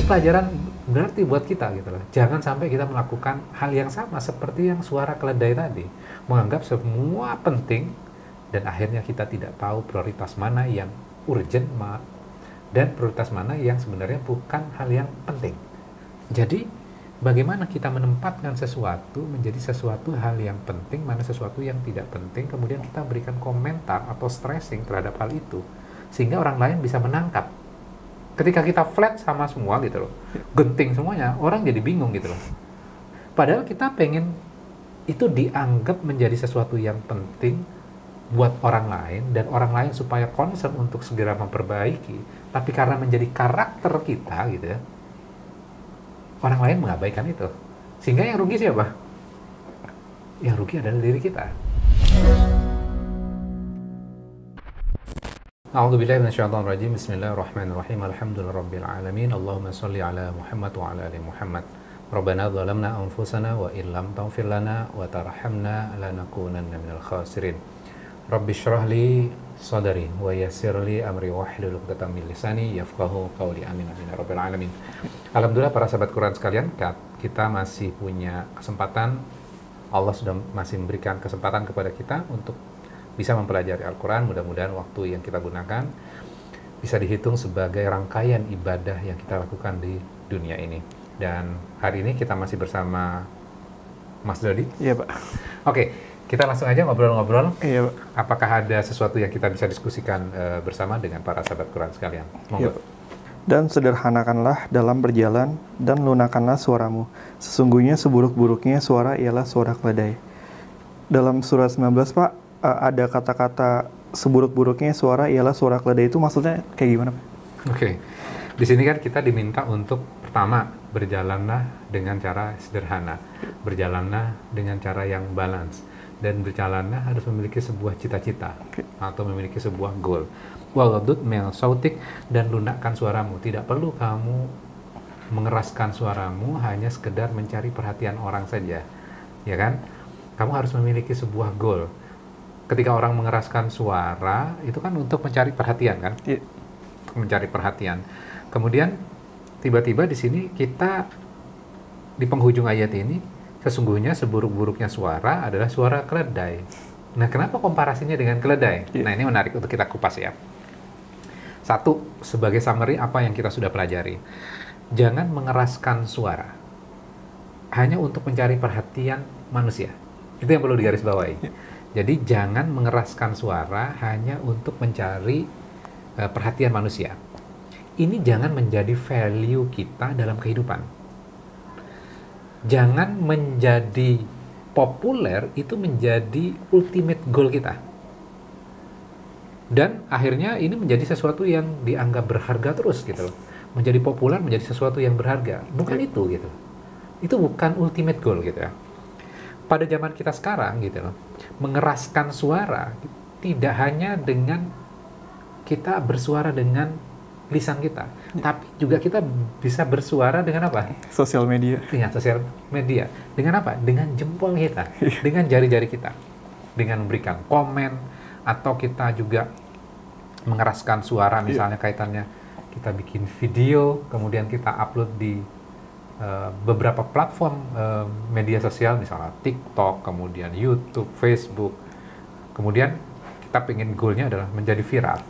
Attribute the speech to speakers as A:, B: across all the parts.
A: pelajaran berarti buat kita gitu loh. Jangan sampai kita melakukan hal yang sama seperti yang suara keledai tadi, menganggap semua penting dan akhirnya kita tidak tahu prioritas mana yang urgent dan prioritas mana yang sebenarnya bukan hal yang penting. Jadi bagaimana kita menempatkan sesuatu menjadi sesuatu hal yang penting, mana sesuatu yang tidak penting, kemudian kita berikan komentar atau stressing terhadap hal itu sehingga orang lain bisa menangkap. Ketika kita flat sama semua gitu loh, genting semuanya, orang jadi bingung gitu loh. Padahal kita pengen itu dianggap menjadi sesuatu yang penting buat orang lain, dan orang lain supaya concern untuk segera memperbaiki, tapi karena menjadi karakter kita gitu ya, orang lain mengabaikan itu. Sehingga yang rugi siapa? Yang rugi adalah diri kita. A'udzubillahi minasyaitonirrajim. Bismillahirrahmanirrahim. Alhamdulillahirabbil alamin. Allahumma shalli ala Muhammad wa ala ali Muhammad. Rabbana zalamna anfusana wa illam taghfir lana wa tarhamna lanakunanna minal khasirin. Rabbi shrah li sadri wa yassir li amri wahlul 'uqdatam min lisani yafqahu qawli. Amin amin ya rabbil alamin. Alhamdulillah para sahabat Quran sekalian, kita masih punya kesempatan. Allah sudah masih memberikan kesempatan kepada kita untuk bisa mempelajari Al-Quran. Mudah-mudahan waktu yang kita gunakan bisa dihitung sebagai rangkaian ibadah yang kita lakukan di dunia ini. Dan hari ini kita masih bersama Mas Dodi.
B: Iya, Pak.
A: Oke, kita langsung aja ngobrol-ngobrol.
B: Iya, Pak.
A: Apakah ada sesuatu yang kita bisa diskusikan bersama dengan para sahabat Quran sekalian? Monggo.
B: Iya, Pak. Dan sederhanakanlah dalam berjalan dan lunakkanlah suaramu. Sesungguhnya seburuk-buruknya suara ialah suara keledai. Dalam surah 19, Pak, ada kata-kata seburuk-buruknya suara ialah suara keledai, itu maksudnya kayak gimana, Pak?
A: Oke. Di sini kan kita diminta untuk pertama, berjalanlah dengan cara sederhana. Berjalanlah dengan cara yang balance. Dan berjalanlah harus memiliki sebuah cita-cita atau memiliki sebuah goal. Waghdud min sautik, dan lunakkan suaramu. Tidak perlu kamu mengeraskan suaramu hanya sekedar mencari perhatian orang saja. Ya kan? Kamu harus memiliki sebuah goal. Ketika orang mengeraskan suara, itu kan untuk mencari perhatian kan?
B: Iya.
A: Mencari perhatian. Kemudian tiba-tiba di sini kita di penghujung ayat ini, sesungguhnya seburuk-buruknya suara adalah suara keledai. Nah, kenapa komparasinya dengan keledai?
B: Iya.
A: Nah, ini menarik untuk kita kupas ya. Satu, sebagai summary apa yang kita sudah pelajari. Jangan mengeraskan suara hanya untuk mencari perhatian manusia. Itu yang perlu digarisbawahi.
B: Iya.
A: Jadi jangan mengeraskan suara hanya untuk mencari perhatian manusia. Ini jangan menjadi value kita dalam kehidupan. Jangan menjadi populer itu menjadi ultimate goal kita. Dan akhirnya ini menjadi sesuatu yang dianggap berharga terus gitu loh. Menjadi populer menjadi sesuatu yang berharga. Bukan itu gitu. Itu bukan ultimate goal gitu ya. Pada zaman kita sekarang gitu loh, mengeraskan suara tidak hanya dengan kita bersuara dengan lisan kita, tapi juga kita bisa bersuara dengan apa?
B: Sosial media.
A: Dengan sosial media. Dengan apa? Dengan jempol kita, dengan jari-jari kita, dengan memberikan komen, atau kita juga mengeraskan suara misalnya kaitannya kita bikin video, kemudian kita upload di beberapa platform media sosial, misalnya TikTok, kemudian YouTube, Facebook. Kemudian kita pengen goalnya adalah menjadi viral.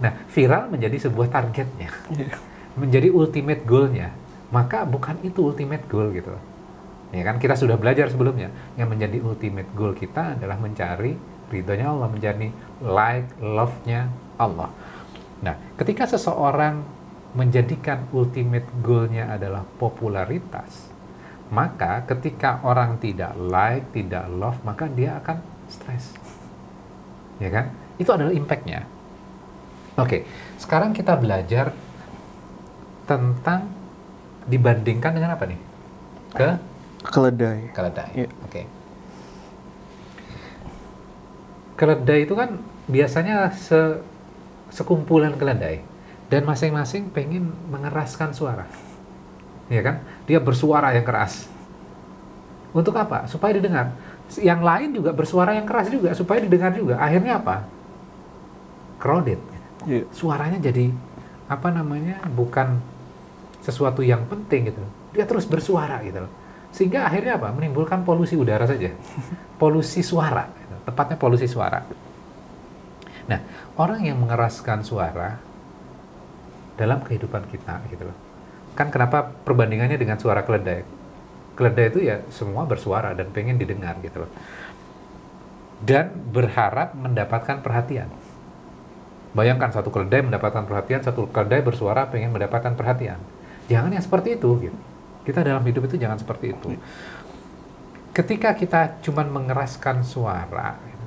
A: Nah, viral menjadi sebuah targetnya, menjadi ultimate goalnya. Maka bukan itu ultimate goal gitu. Ya kan, kita sudah belajar sebelumnya. Yang menjadi ultimate goal kita adalah mencari ridhonya Allah, menjadi love-nya Allah. Nah, ketika seseorang menjadikan ultimate goal-nya adalah popularitas, maka ketika orang tidak like, tidak love, maka dia akan stres. Ya kan? Itu adalah impact-nya. Oke, sekarang kita belajar tentang dibandingkan dengan apa nih?
B: Keledai.
A: Keledai.
B: Iya.
A: Oke. Keledai itu kan biasanya sekumpulan keledai. Dan masing-masing pengen mengeraskan suara. Ya kan? Dia bersuara yang keras. Untuk apa? Supaya didengar. Yang lain juga bersuara yang keras juga, supaya didengar juga. Akhirnya apa? Crowded.
B: Yeah.
A: Suaranya jadi, bukan sesuatu yang penting gitu, dia terus bersuara gitu loh. Sehingga akhirnya apa? Menimbulkan polusi udara saja. Polusi suara, gitu. Tepatnya polusi suara. Nah, orang yang mengeraskan suara dalam kehidupan kita gitu loh. Kan kenapa perbandingannya dengan suara keledai? Keledai itu ya semua bersuara dan pengen didengar gitu loh. Dan berharap mendapatkan perhatian. Bayangkan satu keledai mendapatkan perhatian, satu keledai bersuara pengen mendapatkan perhatian. Jangan yang seperti itu gitu. Kita dalam hidup itu jangan seperti itu. Ketika kita cuma mengeraskan suara gitu,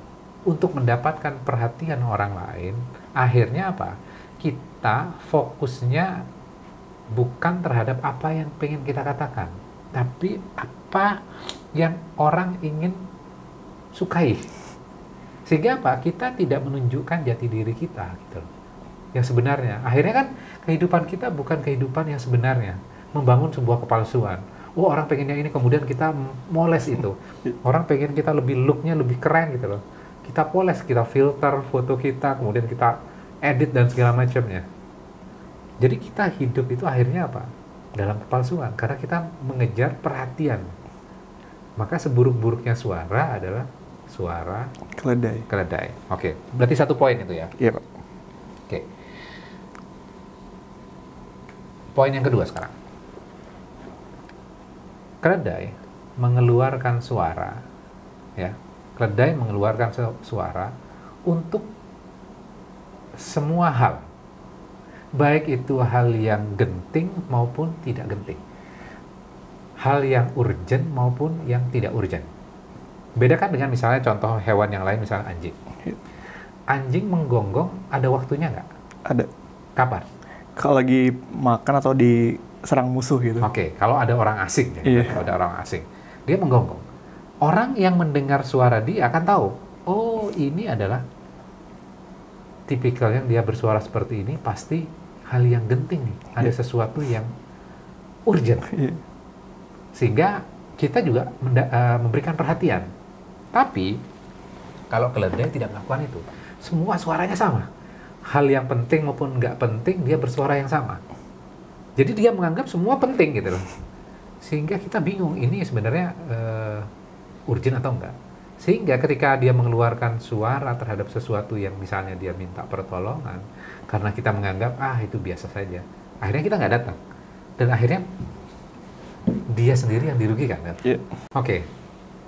A: untuk mendapatkan perhatian orang lain, akhirnya apa? Kita fokusnya bukan terhadap apa yang pengen kita katakan, tapi apa yang orang ingin sukai. Sehingga apa? Kita tidak menunjukkan jati diri kita gitu loh, yang sebenarnya. Akhirnya kan kehidupan kita bukan kehidupan yang sebenarnya, membangun sebuah kepalsuan. Oh, orang pengennya ini, kemudian kita moles itu. Orang pengen kita lebih looknya lebih keren gitu loh. Kita poles, kita filter foto kita, kemudian kita edit dan segala macamnya. Jadi kita hidup itu akhirnya apa? Dalam kepalsuan, karena kita mengejar perhatian. Maka seburuk-buruknya suara adalah suara keledai. Oke, berarti satu poin itu ya?
B: Iya, Pak.
A: Oke. Poin yang kedua sekarang. Keledai mengeluarkan suara, ya. Keledai mengeluarkan suara untuk semua hal. Baik itu hal yang genting maupun tidak genting. Hal yang urgent maupun yang tidak urgent. Bedakan dengan misalnya contoh hewan yang lain, misalnya anjing. Anjing menggonggong ada waktunya nggak?
B: Ada.
A: Kapan?
B: Kalau lagi makan atau diserang musuh gitu.
A: Oke, kalau ada orang asing ya,
B: Iya.
A: kalau ada orang asing, dia menggonggong. Orang yang mendengar suara dia akan tahu, oh ini adalah tipikal yang dia bersuara seperti ini, pasti hal yang genting nih, ada sesuatu yang urgent.
B: Iya.
A: Sehingga kita juga memberikan perhatian. Tapi kalau keledai tidak melakukan itu, semua suaranya sama. Hal yang penting maupun nggak penting, dia bersuara yang sama. Jadi dia menganggap semua penting gitu loh. Sehingga kita bingung, ini sebenarnya urgent atau enggak. Sehingga ketika dia mengeluarkan suara terhadap sesuatu yang misalnya dia minta pertolongan, karena kita menganggap, itu biasa saja. Akhirnya kita nggak datang. Dan akhirnya dia sendiri yang dirugikan kan?
B: Yeah.
A: Oke.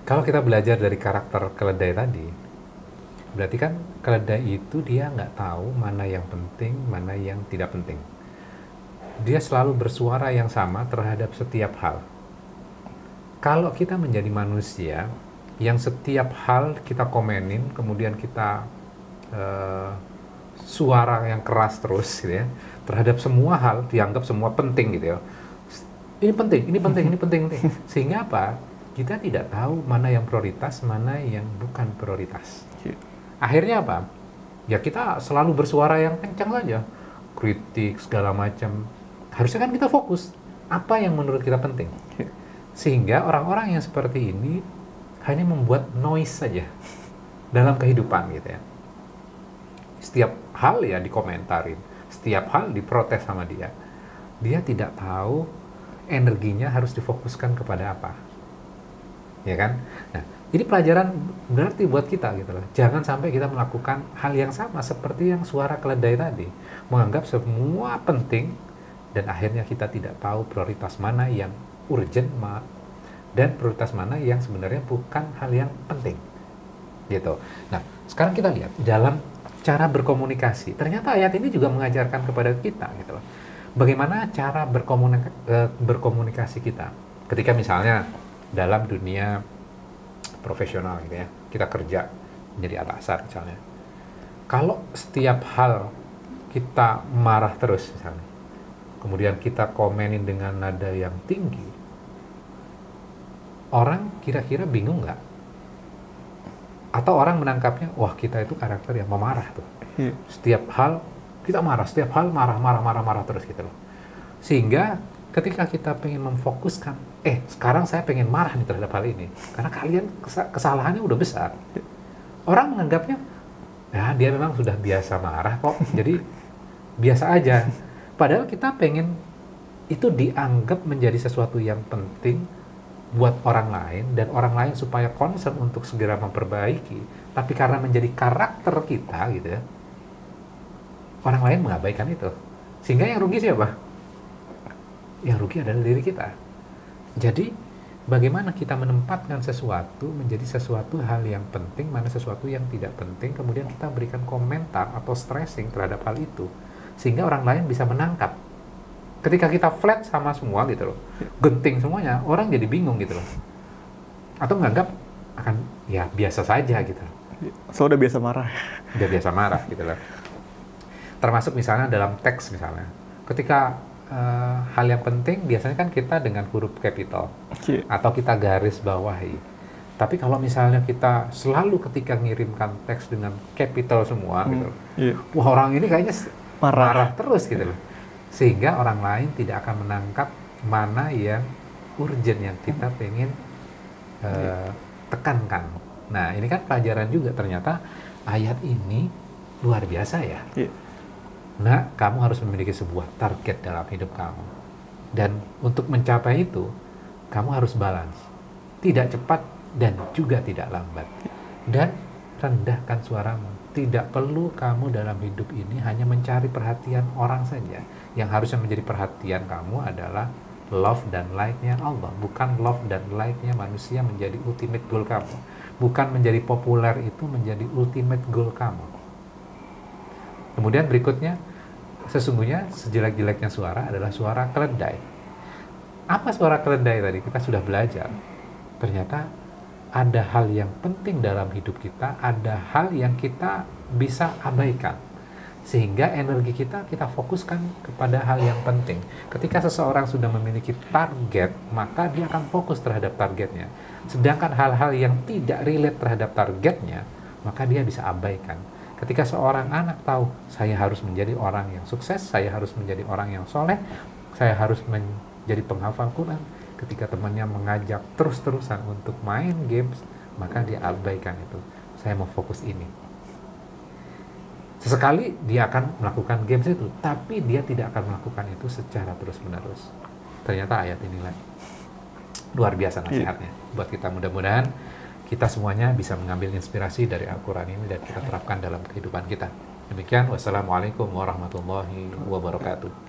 A: Kalau kita belajar dari karakter keledai tadi, berarti kan keledai itu dia nggak tahu mana yang penting, mana yang tidak penting. Dia selalu bersuara yang sama terhadap setiap hal. Kalau kita menjadi manusia yang setiap hal kita komenin, kemudian kita suara yang keras terus gitu ya, terhadap semua hal dianggap semua penting gitu ya. Ini penting, ini penting, ini penting. Sehingga apa? Kita tidak tahu mana yang prioritas, mana yang bukan prioritas. Akhirnya apa? Ya kita selalu bersuara yang kencang saja. Kritik, segala macam. Harusnya kan kita fokus. Apa yang menurut kita penting? Sehingga orang-orang yang seperti ini hanya membuat noise saja dalam kehidupan gitu ya. Setiap hal ya dikomentarin. Setiap hal diprotes sama dia. Dia tidak tahu energinya harus difokuskan kepada apa. Ya kan? Nah, ini pelajaran berarti buat kita gitu loh. Jangan sampai kita melakukan hal yang sama seperti yang suara keledai tadi. Menganggap semua penting dan akhirnya kita tidak tahu prioritas mana yang urgent dan prioritas mana yang sebenarnya bukan hal yang penting. Gitu. Nah, sekarang kita lihat dalam cara berkomunikasi. Ternyata ayat ini juga mengajarkan kepada kita gitu loh. Bagaimana cara berkomunikasi kita. Ketika misalnya dalam dunia profesional gitu ya, kita kerja menjadi atasan misalnya. Kalau setiap hal kita marah terus misalnya, kemudian kita komenin dengan nada yang tinggi, orang kira-kira bingung nggak? Atau orang menangkapnya, wah kita itu karakter yang pemarah tuh. Setiap hal kita marah, setiap hal marah terus gitu loh. Sehingga ketika kita pengen memfokuskan, sekarang saya pengen marah nih terhadap hal ini, karena kalian kesalahannya udah besar. Orang menganggapnya, ya dia memang sudah biasa marah kok, jadi biasa aja. Padahal kita pengen itu dianggap menjadi sesuatu yang penting buat orang lain, dan orang lain supaya concern untuk segera memperbaiki, tapi karena menjadi karakter kita gitu ya, orang lain mengabaikan itu. Sehingga yang rugi siapa? Yang rugi adalah diri kita. Jadi bagaimana kita menempatkan sesuatu menjadi sesuatu hal yang penting, mana sesuatu yang tidak penting, kemudian kita berikan komentar atau stressing terhadap hal itu, sehingga orang lain bisa menangkap. Ketika kita flat sama semua gitu loh, genting semuanya, orang jadi bingung gitu loh. Atau menganggap akan ya biasa saja gitu.
B: So udah biasa marah.
A: Udah biasa marah gitu loh. Termasuk misalnya dalam teks misalnya. Ketika hal yang penting biasanya kan kita dengan huruf capital. Atau kita garis bawahi. Tapi kalau misalnya kita selalu ketika ngirimkan teks dengan capital semua gitu loh. Wah, orang ini kayaknya marah terus gitu loh. Sehingga orang lain tidak akan menangkap mana yang urgent yang kita pengen tekankan. Nah, ini kan pelajaran juga, ternyata ayat ini luar biasa ya. Nah, kamu harus memiliki sebuah target dalam hidup kamu. Dan untuk mencapai itu, kamu harus balance. Tidak cepat dan juga tidak lambat. Dan rendahkan suaramu. Tidak perlu kamu dalam hidup ini hanya mencari perhatian orang saja. Yang harusnya menjadi perhatian kamu adalah love dan light-nya Allah. Bukan love dan light-nya manusia menjadi ultimate goal kamu. Bukan menjadi populer itu menjadi ultimate goal kamu. Kemudian berikutnya, sesungguhnya sejelek-jeleknya suara adalah suara keledai. Apa suara keledai tadi? Kita sudah belajar. Ternyata ada hal yang penting dalam hidup kita, ada hal yang kita bisa abaikan. Sehingga energi kita fokuskan kepada hal yang penting. Ketika seseorang sudah memiliki target, maka dia akan fokus terhadap targetnya. Sedangkan hal-hal yang tidak relate terhadap targetnya, maka dia bisa abaikan. Ketika seorang anak tahu, saya harus menjadi orang yang sukses, saya harus menjadi orang yang soleh, saya harus menjadi penghafal Quran. Ketika temannya mengajak terus-terusan untuk main games, maka dia abaikan itu. Saya mau fokus ini. Sesekali dia akan melakukan games itu, tapi dia tidak akan melakukan itu secara terus-menerus. Ternyata ayat inilah luar biasa nasihatnya buat kita. Mudah-mudahan kita semuanya bisa mengambil inspirasi dari Al-Quran ini dan kita terapkan dalam kehidupan kita. Demikian, wassalamualaikum warahmatullahi wabarakatuh.